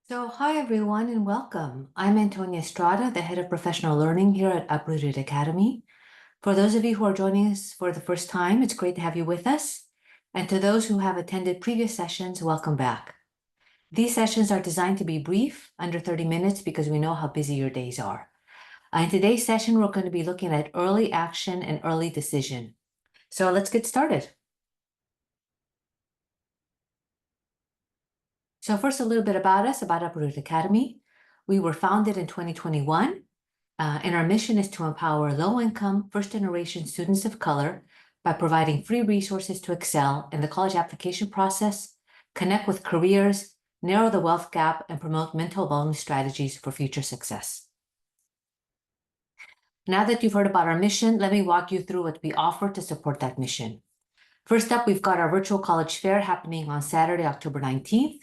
Hi everyone and welcome. I'm Antonia Estrada, the head of professional learning here at Uprooted Academy. For those of you who are joining us for the first time, it's great to have you with us. And to those who have attended previous sessions, welcome back. These sessions are designed to be brief, under 30 minutes, because we know how busy your days are. In today's session, we're going to be looking at early action and early decision. So let's get started. So first, a little bit about us, about Uprooted Academy. We were founded in 2021. And our mission is to empower low-income, first-generation students of color by providing free resources to excel in the college application process, connect with careers, narrow the wealth gap, and promote mental wellness strategies for future success. Now that you've heard about our mission, let me walk you through what we offer to support that mission. First up, we've got our virtual college fair happening on Saturday, October 19th.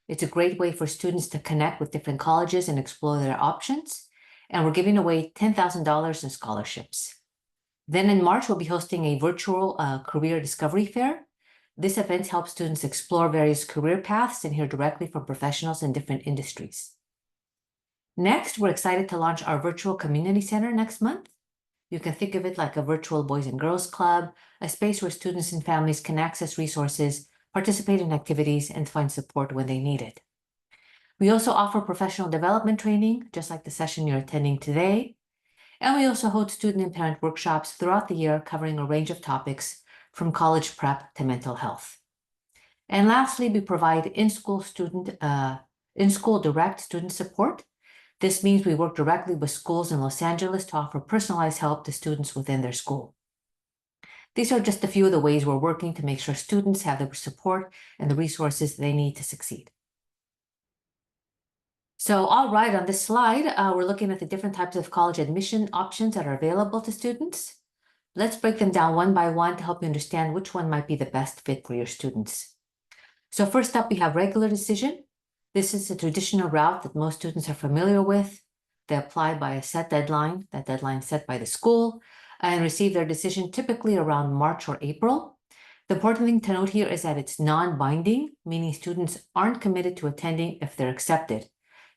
It's a great way for students to connect with different colleges and explore their options. And we're giving away $10,000 in scholarships. Then in March, we'll be hosting a virtual career discovery fair. This event helps students explore various career paths and hear directly from professionals in different industries. Next, we're excited to launch our virtual community center next month. You can think of it like a virtual Boys and Girls Club, a space where students and families can access resources, participate in activities, and find support when they need it. We also offer professional development training, just like the session you're attending today. And we also hold student and parent workshops throughout the year covering a range of topics from college prep to mental health. And lastly, we provide in-school direct student support. This means we work directly with schools in Los Angeles to offer personalized help to students within their school. These are just a few of the ways we're working to make sure students have the support and the resources they need to succeed. So, all right, on this slide, we're looking at the different types of college admission options that are available to students. Let's break them down one by one to help you understand which one might be the best fit for your students. So first up, we have regular decision. This is a traditional route that most students are familiar with. They apply by a set deadline, that deadline set by the school, and receive their decision typically around March or April. The important thing to note here is that it's non-binding, meaning students aren't committed to attending if they're accepted.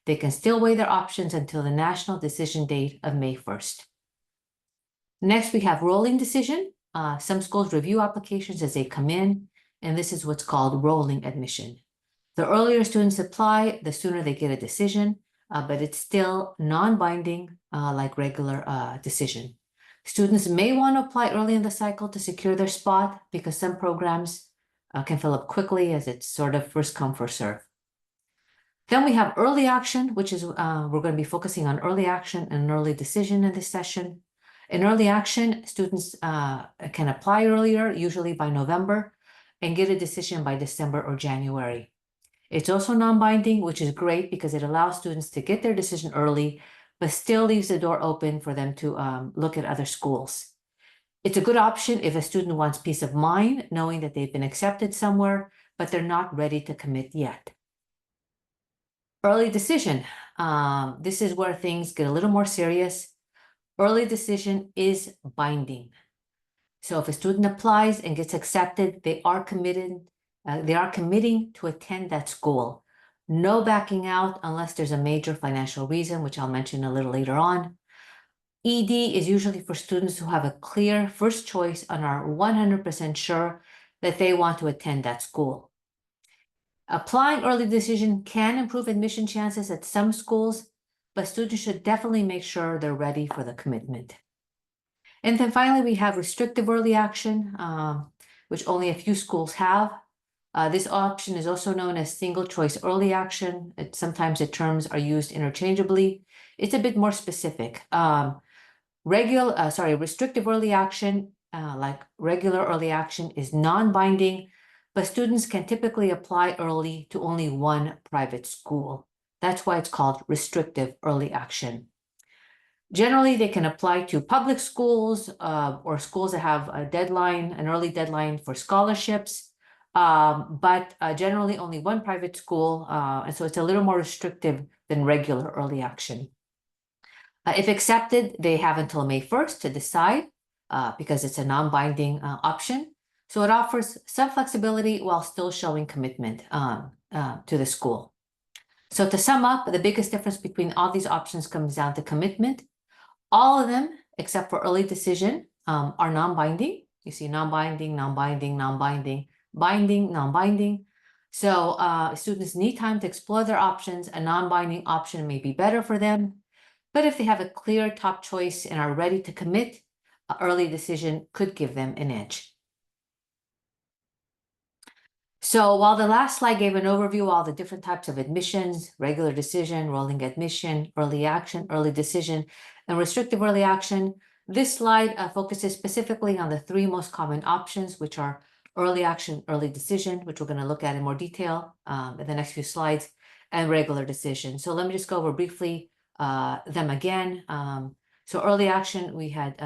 They can still weigh their options until the national decision date of May 1st. Next, we have rolling decision. Some schools review applications as they come in, and this is what's called rolling admission. The earlier students apply, the sooner they get a decision, but it's still non-binding like regular decision. Students may want to apply early in the cycle to secure their spot because some programs can fill up quickly as it's sort of first come, first serve. Then we have early action, which is, we're going to be focusing on early action and early decision in this session. In early action, students can apply earlier, usually by November, and get a decision by December or January. It's also non-binding, which is great because it allows students to get their decision early, but still leaves the door open for them to look at other schools. It's a good option if a student wants peace of mind, knowing that they've been accepted somewhere, but they're not ready to commit yet. Early decision. This is where things get a little more serious. Early decision is binding. So if a student applies and gets accepted, they are committing to attend that school. No backing out unless there's a major financial reason, which I'll mention a little later on. ED is usually for students who have a clear first choice and are 100% sure that they want to attend that school. Applying early decision can improve admission chances at some schools, but students should definitely make sure they're ready for the commitment. And then finally, we have restrictive early action, which only a few schools have. This option is also known as single choice early action. Sometimes the terms are used interchangeably. It's a bit more specific. Restrictive early action, like regular early action, is non-binding, but students can typically apply early to only one private school. That's why it's called restrictive early action. Generally, they can apply to public schools or schools that have a deadline, an early deadline for scholarships, but generally only one private school, and so it's a little more restrictive than regular early action. If accepted, they have until May 1st to decide because it's a non-binding option. So it offers some flexibility while still showing commitment to the school. So to sum up, the biggest difference between all these options comes down to commitment. All of them, except for early decision, are non-binding. You see non-binding, non-binding, non-binding, binding, non-binding. So students need time to explore their options. A non-binding option may be better for them. But if they have a clear top choice and are ready to commit, an early decision could give them an edge. So while the last slide gave an overview of all the different types of admissions, regular decision, rolling admission, early action, early decision, and restrictive early action, this slide focuses specifically on the three most common options, which are early action, early decision, which we're going to look at in more detail in the next few slides, and regular decision. So let me just go over briefly them again. So early action, we had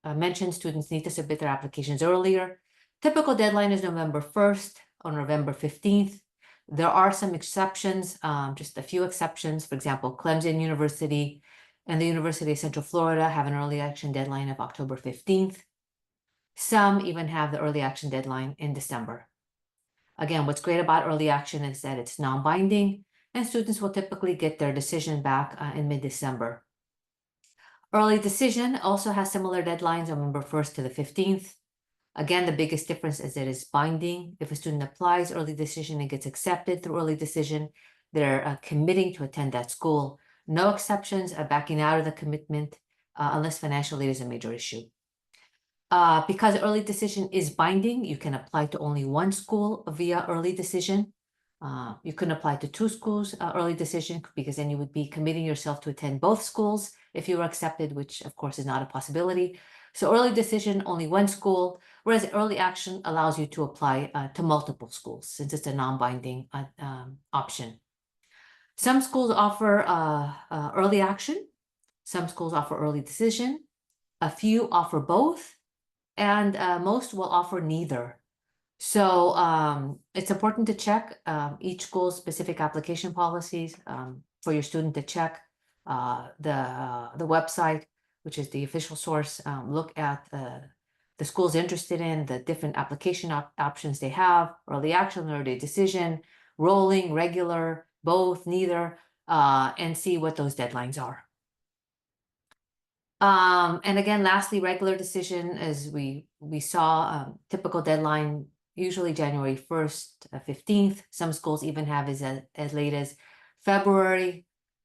mentioned students need to submit their applications earlier. Typical deadline is November 1st or November 15th. There are some exceptions, just a few exceptions. For example, Clemson University and the University of Central Florida have an early action deadline of October 15th. Some even have the early action deadline in December. Again, what's great about early action is that it's non-binding and students will typically get their decision back in mid-December. Early decision also has similar deadlines, November 1st to the 15th. Again, the biggest difference is that it's binding. If a student applies early decision and gets accepted through early decision, they're committing to attend that school. No exceptions are backing out of the commitment unless financial aid is a major issue. Because early decision is binding, you can apply to only one school via early decision. You couldn't apply to two schools early decision because then you would be committing yourself to attend both schools if you were accepted, which of course is not a possibility. So early decision, only one school, whereas early action allows you to apply to multiple schools since it's a non-binding option. Some schools offer early action. Some schools offer early decision. A few offer both, and most will offer neither. So it's important to check each school's specific application policies for your student to check the website, which is the official source. Look at the schools interested in, the different application options they have, early action, early decision, rolling, regular, both, neither, and see what those deadlines are. And again, lastly, regular decision, as we saw, typical deadline, usually January 1st, 15th. Some schools even have as late as February.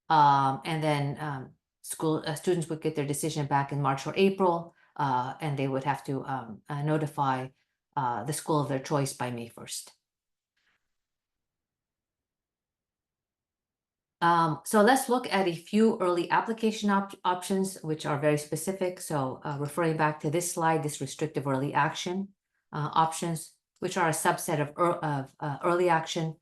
And then students would get their decision back in March or April, and they would have to notify the school of their choice by May 1st. So let's look at a few early application options, which are very specific. So referring back to this slide, this restrictive early action options, which are a subset of early action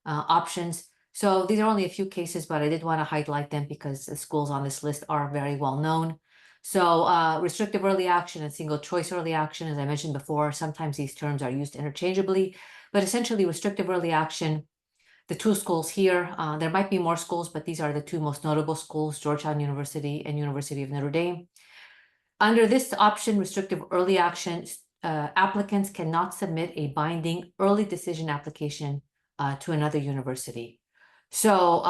options. So these are only a few cases, but I did want to highlight them because the schools on this list are very well known. So restrictive early action and single choice early action, as I mentioned before, sometimes these terms are used interchangeably, but essentially restrictive early action, the two schools here, there might be more schools, but these are the two most notable schools, Georgetown University and University of Notre Dame. Under this option, restrictive early action, applicants cannot submit a binding early decision application to another university. So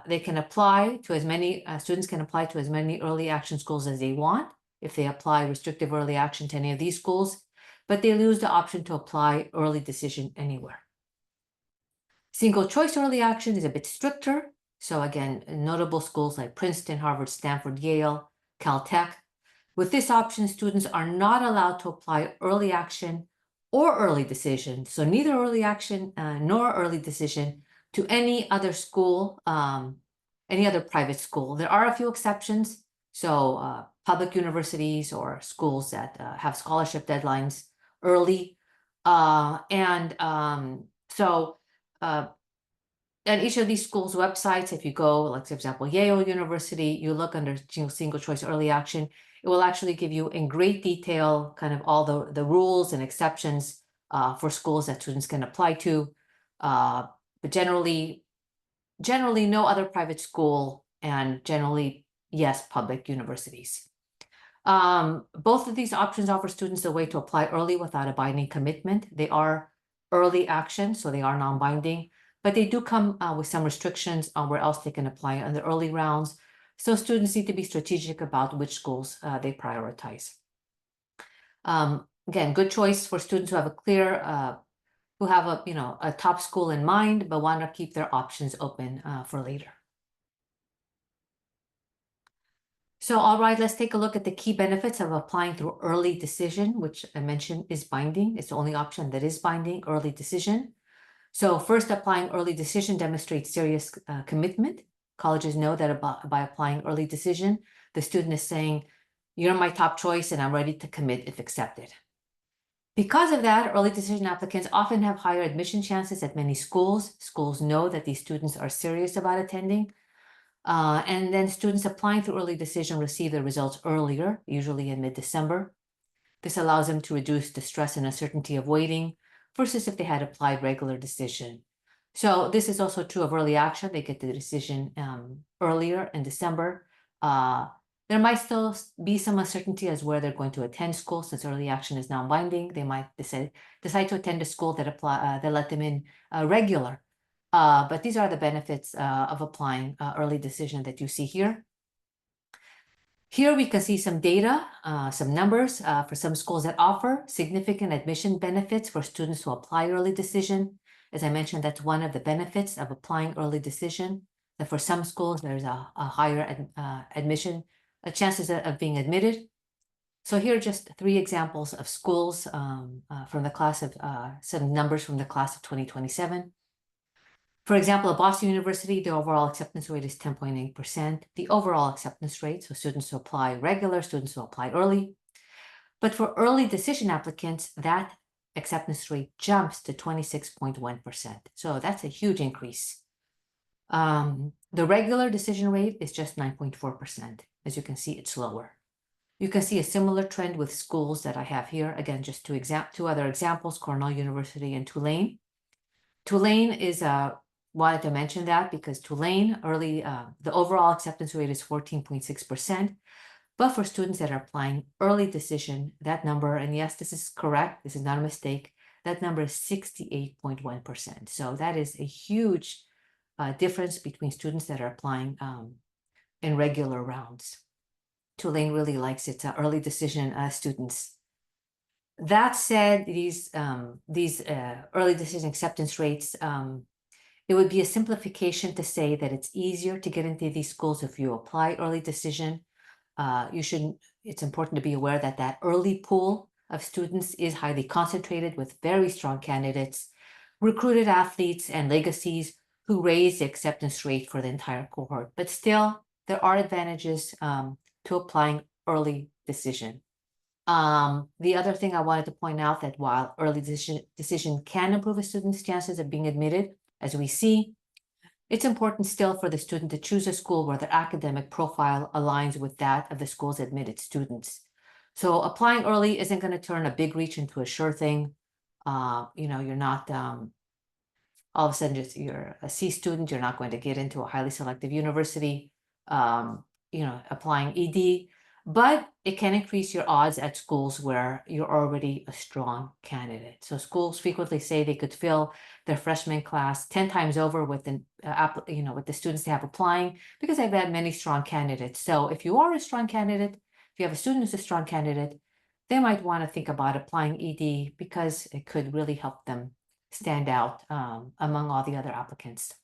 they can apply to as many, students can apply to as many early action schools as they want if they apply restrictive early action to any of these schools, but they lose the option to apply early decision anywhere. Single choice early action is a bit stricter. So again, notable schools like Princeton, Harvard, Stanford, Yale, Caltech. With this option, students are not allowed to apply early action or early decision. So neither early action nor early decision to any other school, any other private school. There are a few exceptions. So public universities or schools that have scholarship deadlines early. And each of these schools' websites, if you go, like for example, Yale University, you look under single choice early action, it will actually give you in great detail kind of all the rules and exceptions for schools that students can apply to. But generally no other private school, and generally, yes, public universities. Both of these options offer students a way to apply early without a binding commitment. They are early action, so they are non-binding. but they do come with some restrictions on where else they can apply in the early rounds. So students need to be strategic about which schools they prioritize. Again, good choice for students who have a clear, who have a top school in mind, but want to keep their options open for later. So, all right, let's take a look at the key benefits of applying through early decision, which I mentioned is binding. It's the only option that is binding, early decision. So first, applying early decision demonstrates serious commitment. Colleges know that by applying early decision, the student is saying, you're my top choice and I'm ready to commit if accepted. Because of that, early decision applicants often have higher admission chances at many schools. Schools know that these students are serious about attending. And then students applying through early decision receive their results earlier, usually in mid-December. This allows them to reduce the stress and uncertainty of waiting versus if they had applied regular decision. So this is also true of early action. They get the decision earlier in December. There might still be some uncertainty as where they're going to attend school since early action is non-binding. They might decide to attend a school that let them in regular. But these are the benefits of applying early decision that you see here. Here we can see some data, some numbers for some schools that offer significant admission benefits for students who apply early decision. As I mentioned, that's one of the benefits of applying early decision, that for some schools there's a higher admission chances of being admitted. So here are just 3 examples of schools from the class of, some numbers from the class of 2027. For example, at Boston University, the overall acceptance rate is 10.8%. The overall acceptance rate, so students who apply regular, students who apply early. But for early decision applicants, that acceptance rate jumps to 26.1%. So that's a huge increase. The regular decision rate is just 9.4%. As you can see, it's lower. You can see a similar trend with schools that I have here. Again, just 2 other examples, Cornell University and Tulane. Tulane is wanted to mention that because Tulane the overall acceptance rate is 14.6%, but for students that are applying early decision, that number, and yes, this is correct, this is not a mistake, that number is 68.1%. So that is a huge difference between students that are applying in regular rounds. Tulane really likes its early decision students. That said, these early decision acceptance rates, it would be a simplification to say that it's easier to get into these schools if you apply early decision. It's important to be aware that that early pool of students is highly concentrated with very strong candidates, recruited athletes, and legacies who raise the acceptance rate for the entire cohort. But still, there are advantages to applying early decision. The other thing I wanted to point out that while early decision can improve a student's chances of being admitted, as we see, it's important still for the student to choose a school where their academic profile aligns with that of the school's admitted students. So applying early isn't going to turn a big reach into a sure thing. You're not all of a sudden you're a C student, you're not going to get into a highly selective university, applying ED. But it can increase your odds at schools where you're already a strong candidate. So schools frequently say they could fill their freshman class 10 times over with the students they have applying because they've had many strong candidates. So if you are a strong candidate, if you have a student who's a strong candidate, they might want to think about applying ED because it could really help them stand out among all the other applicants.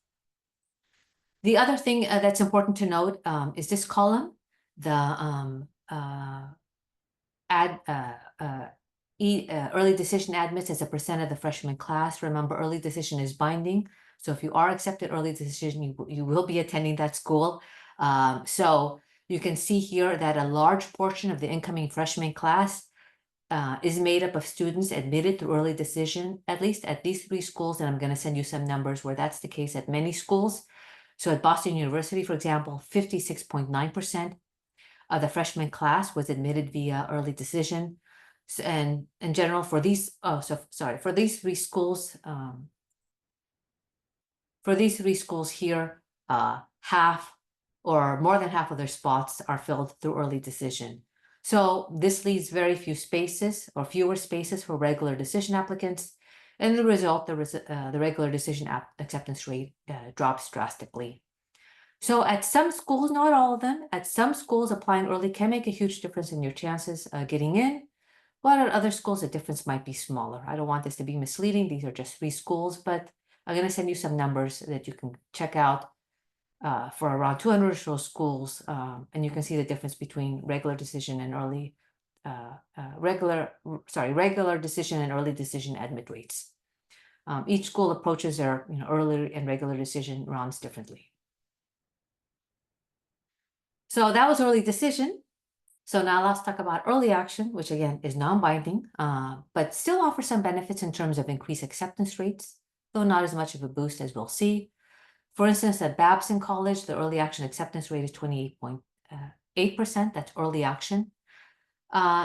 The other thing that's important to note is this column. The early decision admits as a percent of the freshman class. Remember, early decision is binding. So if you are accepted early decision, you will be attending that school. So you can see here that a large portion of the incoming freshman class is made up of students admitted through early decision, at least at these 3 schools, and I'm going to send you some numbers where that's the case at many schools. So at Boston University, for example, 56.9% of the freshman class was admitted via early decision. And in general, for these 3 schools, here, half or more than half of their spots are filled through early decision. So this leaves very few spaces or fewer spaces for regular decision applicants. And the result, the regular decision acceptance rate drops drastically. So at some schools, not all of them, at some schools, applying early can make a huge difference in your chances getting in. While at other schools, the difference might be smaller. I don't want this to be misleading. These are just 3 schools, but I'm going to send you some numbers that you can check out for around 200 or so schools, and you can see the difference between regular decision and regular decision and early decision admit rates. Each school approaches their early and regular decision rounds differently. So that was early decision. So now let's talk about early action, which again is non-binding, but still offers some benefits in terms of increased acceptance rates, though not as much of a boost as we'll see. For instance, at Babson College, the early action acceptance rate is 28.8%. That's early action.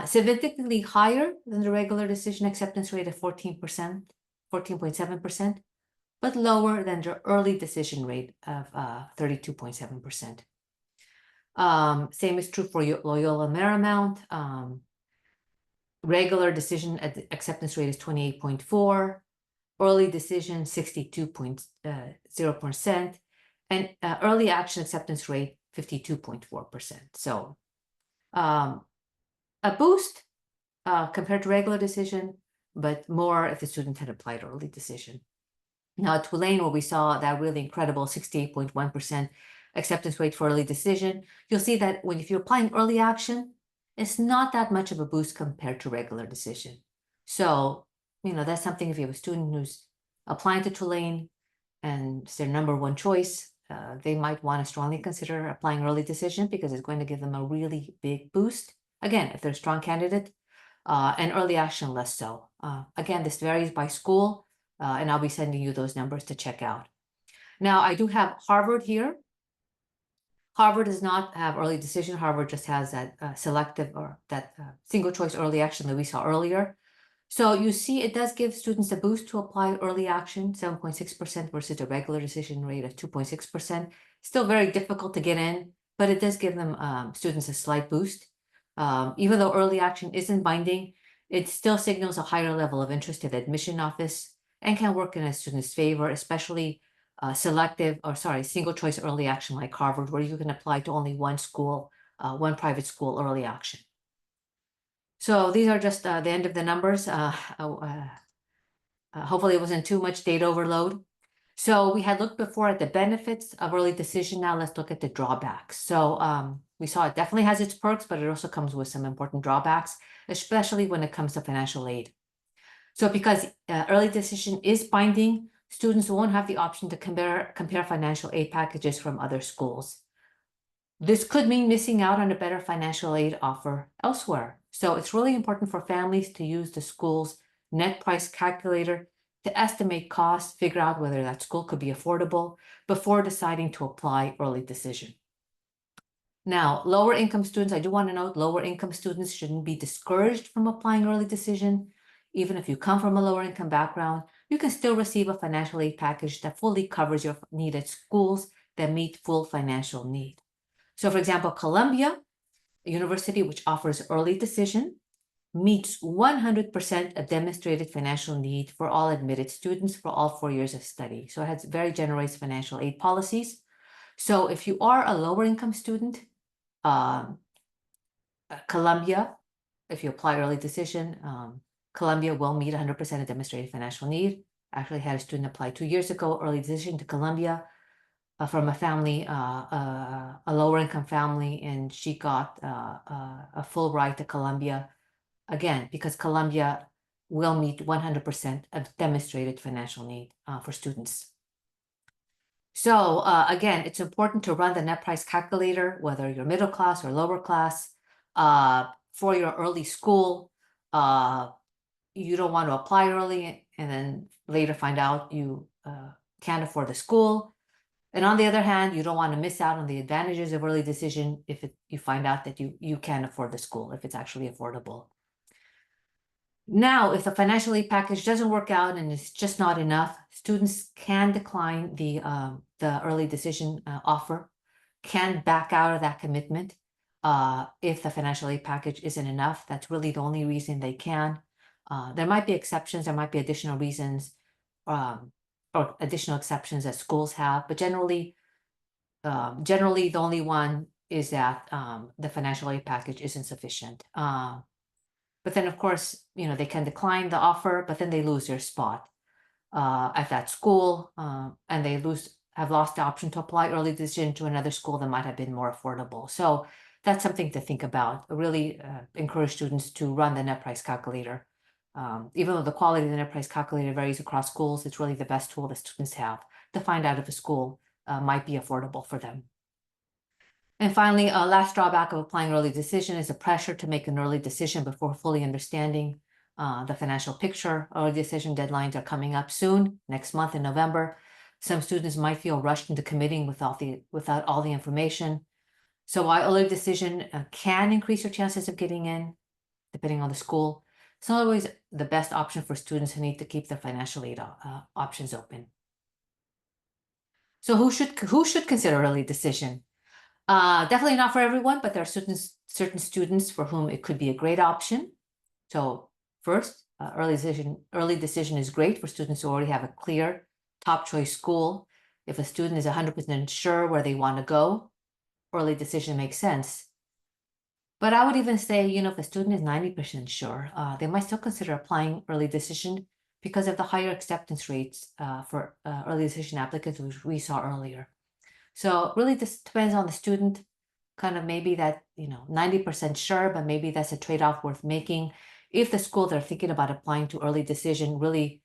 Significantly higher than the regular decision acceptance rate of 14.7%, but lower than the early decision rate of 32.7%. Same is true for Loyola Marymount. Regular decision acceptance rate is 28.4%, early decision 62.0%, and early action acceptance rate 52.4%. So a boost compared to regular decision, but more if the student had applied early decision. Now at Tulane, where we saw that really incredible 68.1% acceptance rate for early decision, you'll see that if you're applying early action, it's not that much of a boost compared to regular decision. So, that's something if you have a student who's applying to Tulane and it's their number one choice, they might want to strongly consider applying early decision because it's going to give them a really big boost. Again, if they're a strong candidate, and early action less so. Again, this varies by school, and I'll be sending you those numbers to check out. Now, I do have Harvard here. Harvard does not have early decision. Harvard just has that selective or that single choice early action that we saw earlier. So you see it does give students a boost to apply early action, 7.6% versus a regular decision rate of 2.6%. Still very difficult to get in, but it does give them students a slight boost. Even though early action isn't binding, it still signals a higher level of interest at the admission office and can work in a student's favor, especially single choice early action like Harvard, where you can apply to only one school, one private school early action. So these are just the end of the numbers. Hopefully it wasn't too much data overload. So we had looked before at the benefits of early decision. Now let's look at the drawbacks. So we saw it definitely has its perks, but it also comes with some important drawbacks, especially when it comes to financial aid. So because early decision is binding, students won't have the option to compare financial aid packages from other schools. This could mean missing out on a better financial aid offer elsewhere. So it's really important for families to use the school's net price calculator to estimate costs, figure out whether that school could be affordable before deciding to apply early decision. Now, lower income students, I do want to note, lower income students shouldn't be discouraged from applying early decision. Even if you come from a lower income background, you can still receive a financial aid package that fully covers your need at schools that meet full financial need. So for example, Columbia, a university which offers early decision, meets 100% of demonstrated financial need for all admitted students for all 4 years of study. So it has very generous financial aid policies. So if you are a lower income student, Columbia, if you apply early decision, Columbia will meet 100% of demonstrated financial need. I actually had a student apply 2 years ago, early decision to Columbia from a family, a lower income family, and she got a full ride to Columbia. Again, because Columbia will meet 100% of demonstrated financial need for students. So again, it's important to run the net price calculator, whether you're middle class or lower class, for your early school. You don't want to apply early and then later find out you can't afford the school. And on the other hand, you don't want to miss out on the advantages of early decision if you find out that you can't afford the school, if it's actually affordable. Now, if the financial aid package doesn't work out and it's just not enough, students can decline the early decision offer, can back out of that commitment if the financial aid package isn't enough. That's really the only reason they can. There might be exceptions, there might be additional reasons or additional exceptions that schools have, but generally the only one is that the financial aid package isn't sufficient. But then, of course, they can decline the offer, but then they lose their spot at that school, and they have lost the option to apply early decision to another school that might have been more affordable. So that's something to think about. I really encourage students to run the net price calculator. Even though the quality of the net price calculator varies across schools, it's really the best tool that students have to find out if a school might be affordable for them. And finally, a last drawback of applying early decision is the pressure to make an early decision before fully understanding the financial picture. Early decision deadlines are coming up soon, next month in November. Some students might feel rushed into committing without all the information. So while early decision can increase your chances of getting in, depending on the school, it's not always the best option for students who need to keep their financial aid options open. So who should consider early decision? Definitely not for everyone, but there are certain students for whom it could be a great option. So first, early decision is great for students who already have a clear top choice school. If a student is 100% sure where they want to go, early decision makes sense. But I would even say, if a student is 90% sure, they might still consider applying early decision because of the higher acceptance rates for early decision applicants, which we saw earlier. So really this depends on the student, kind of maybe that, 90% sure, but maybe that's a trade-off worth making. If the school they're thinking about applying to early decision really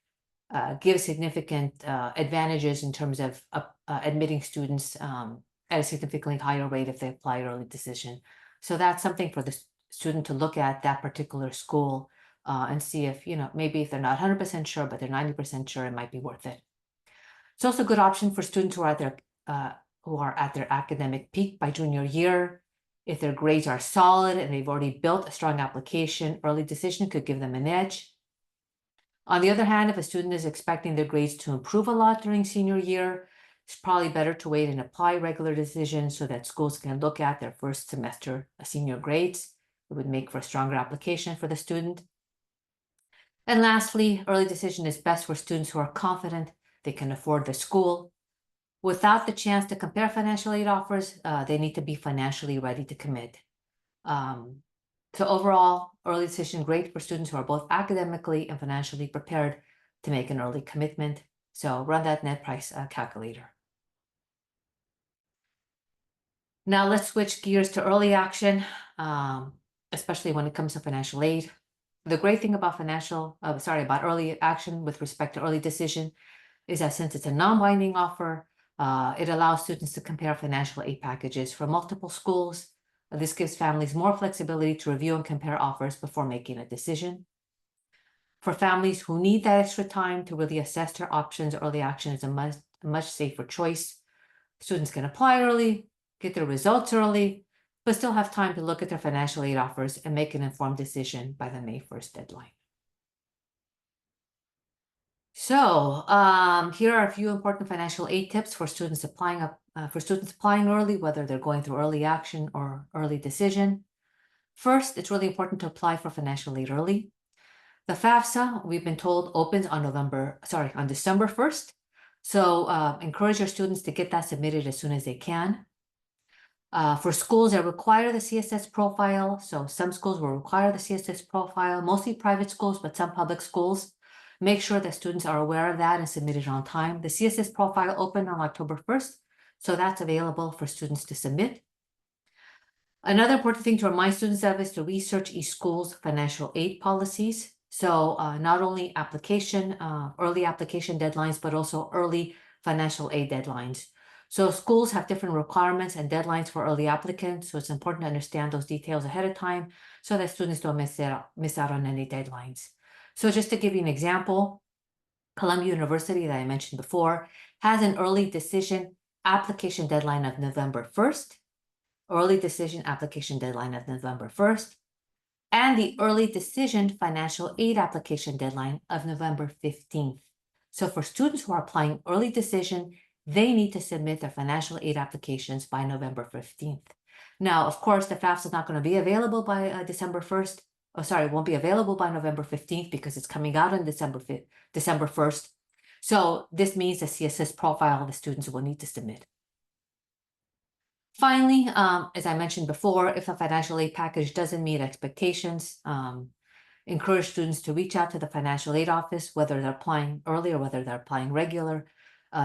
gives significant advantages in terms of admitting students at a significantly higher rate if they apply early decision. So that's something for the student to look at that particular school and see if, maybe if they're not 100% sure, but they're 90% sure, it might be worth it. It's also a good option for students who are at their academic peak by junior year. If their grades are solid and they've already built a strong application, early decision could give them an edge. On the other hand, if a student is expecting their grades to improve a lot during senior year, it's probably better to wait and apply regular decision so that schools can look at their first semester senior grades. It would make for a stronger application for the student. And lastly, early decision is best for students who are confident they can afford the school. Without the chance to compare financial aid offers, they need to be financially ready to commit. So overall, early decision great for students who are both academically and financially prepared to make an early commitment. So run that net price calculator. Now let's switch gears to early action, especially when it comes to financial aid. The great thing about about early action with respect to early decision is that since it's a non-binding offer, it allows students to compare financial aid packages from multiple schools. This gives families more flexibility to review and compare offers before making a decision. For families who need that extra time to really assess their options, early action is a much safer choice. Students can apply early, get their results early, but still have time to look at their financial aid offers and make an informed decision by the May 1st deadline. So here are a few important financial aid tips for students applying early, whether they're going through early action or early decision. First, it's really important to apply for financial aid early. The FAFSA, we've been told, opens on December 1st. So encourage your students to get that submitted as soon as they can. For schools that require the CSS profile, so some schools will require the CSS profile, mostly private schools, but some public schools. Make sure that students are aware of that and submit it on time. The CSS profile opened on October 1st, so that's available for students to submit. Another important thing to remind students of is to research each school's financial aid policies. So not only early application deadlines, but also early financial aid deadlines. So schools have different requirements and deadlines for early applicants, so it's important to understand those details ahead of time so that students don't miss out on any deadlines. So just to give you an example, Columbia University that I mentioned before has an early decision application deadline of November 1st, early decision application deadline of November 1st, and the early decision financial aid application deadline of November 15th. So for students who are applying early decision, they need to submit their financial aid applications by November 15th. Now, of course, the FAFSA is not going to be available by December 1st, it won't be available by November 15th because it's coming out on December 1st. So this means the CSS profile the students will need to submit. Finally, as I mentioned before, if the financial aid package doesn't meet expectations, encourage students to reach out to the financial aid office, whether they're applying early or whether they're applying regular.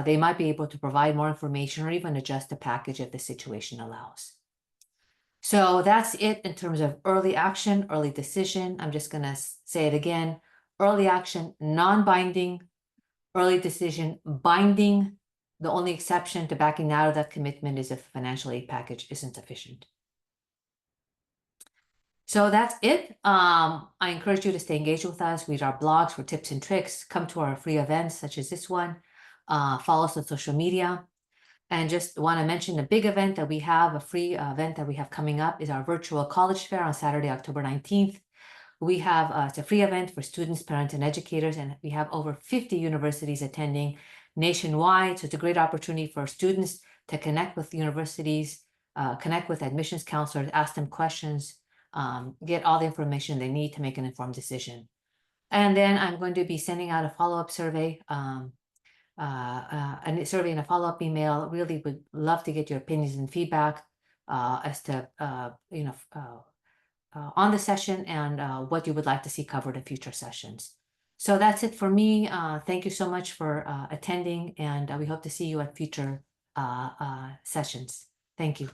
They might be able to provide more information or even adjust the package if the situation allows. So that's it in terms of early action, early decision. I'm just going to say it again. Early action, non-binding. Early decision, binding. The only exception to backing out of that commitment is if the financial aid package isn't sufficient. So that's it. I encourage you to stay engaged with us, read our blogs for tips and tricks, come to our free events such as this one, follow us on social media. And just want to mention a big event that we have, a free event that we have coming up is our virtual college fair on Saturday, October 19th. We have, it's a free event for students, parents, and educators, and we have over 50 universities attending nationwide. So it's a great opportunity for students to connect with universities, connect with admissions counselors, ask them questions, get all the information they need to make an informed decision. And then I'm going to be sending out a follow-up survey, a survey and a follow-up email. Really would love to get your opinions and feedback as to, on the session and what you would like to see covered in future sessions. So that's it for me. Thank you so much for attending, and we hope to see you at future sessions. Thank you.